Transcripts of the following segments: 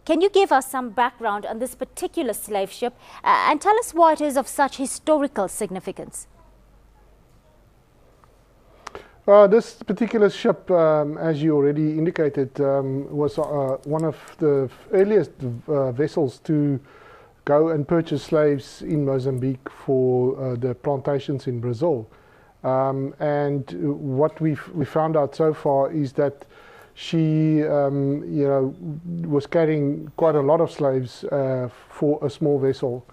Can you give us some background on this particular slave ship and tell us why it is of such historical significance? This particular ship, as you already indicated, was one of the earliest vessels to go and purchase slaves in Mozambique for the plantations in Brazil. And what we found out so far is that she, was carrying quite a lot of slaves for a small vessel,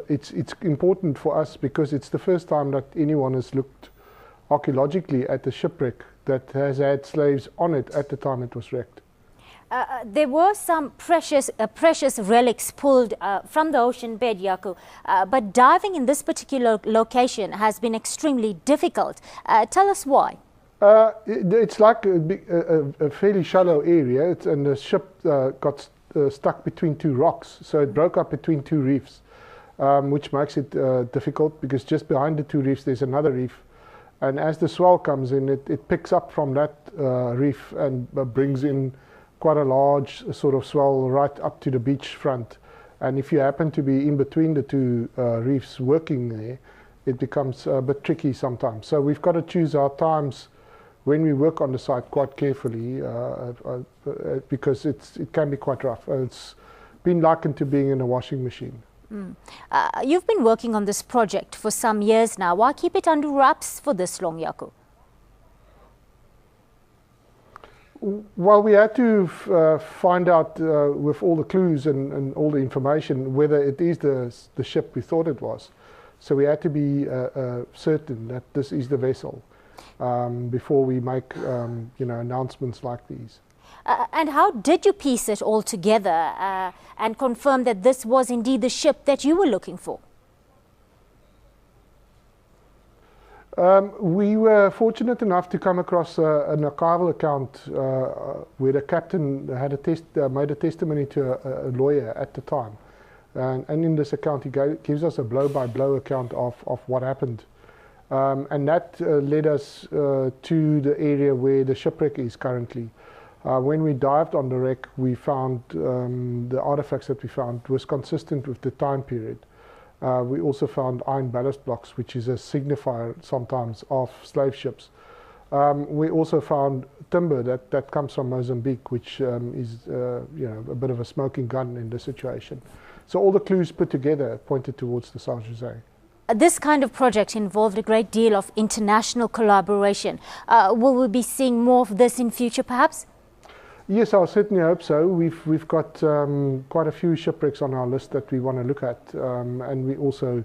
it's important for us because it's the first time that anyone has looked archaeologically at a shipwreck that has had slaves on it at the time it was wrecked. There were some precious relics pulled from the ocean bed, Jaco, but diving in this particular location has been extremely difficult. Tell us why. It's like a fairly shallow area, and the ship got stuck between two rocks, so it broke up between two reefs, which makes it difficult because just behind the two reefs there's another reef, and as the swell comes in, it picks up from that reef and brings in quite a large sort of swell right up to the beach front. And if you happen to be in between the two reefs working there, it becomes a bit tricky sometimes. So we've got to choose our times when we work on the site quite carefully because it can be quite rough. It's been likened to being in a washing machine. You've been working on this project for some years now. Why keep it under wraps for this long, Jaco? Well, we had to find out with all the clues and all the information whether it is the ship we thought it was. So we had to be certain that this is the vessel before we make announcements like these. And how did you piece it all together and confirm that this was indeed the ship that you were looking for? We were fortunate enough to come across an archival account where the captain had made a testimony to a lawyer at the time. And in this account he gives us a blow-by-blow account of what happened. And that led us to the area where the shipwreck is currently. When we dived on the wreck, we found the artifacts that we found was consistent with the time period. We also found iron ballast blocks, which is a signifier sometimes of slave ships. We also found timber that comes from Mozambique, which is a bit of a smoking gun in the situation. So all the clues put together pointed towards the San Jose. This kind of project involved a great deal of international collaboration. Will we be seeing more of this in future, perhaps? Yes, I certainly hope so. We've got quite a few shipwrecks on our list that we want to look at, and we also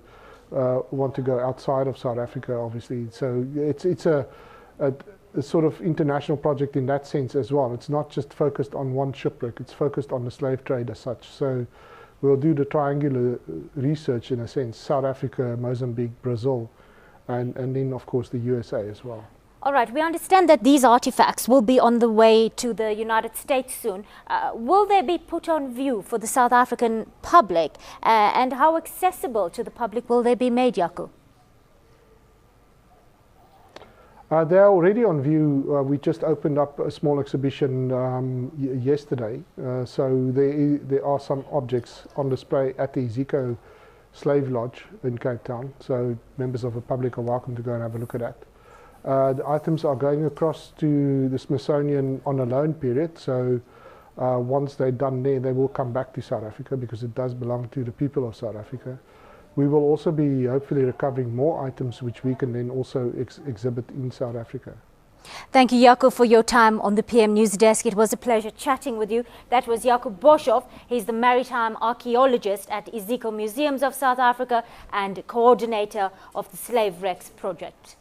want to go outside of South Africa, obviously. So it's a sort of international project in that sense as well. It's not just focused on one shipwreck, it's focused on the slave trade as such. So we'll do the triangular research in a sense, South Africa, Mozambique, Brazil, and then of course the USA as well. All right, we understand that these artifacts will be on the way to the United States soon. Will they be put on view for the South African public? And how accessible to the public will they be made, Jaco? They are already on view. We just opened up a small exhibition yesterday. So there are some objects on display at the Iziko Slave Lodge in Cape Town. So members of the public are welcome to go and have a look at that. The items are going across to the Smithsonian on a loan period, so once they're done there, they will come back to South Africa because it does belong to the people of South Africa. We will also be hopefully recovering more items which we can then also exhibit in South Africa. Thank you, Jaco, for your time on the PM News Desk. It was a pleasure chatting with you. That was Jaco Boshoff. He's the maritime archaeologist at Iziko Museums of South Africa and coordinator of the Slave Wrecks project.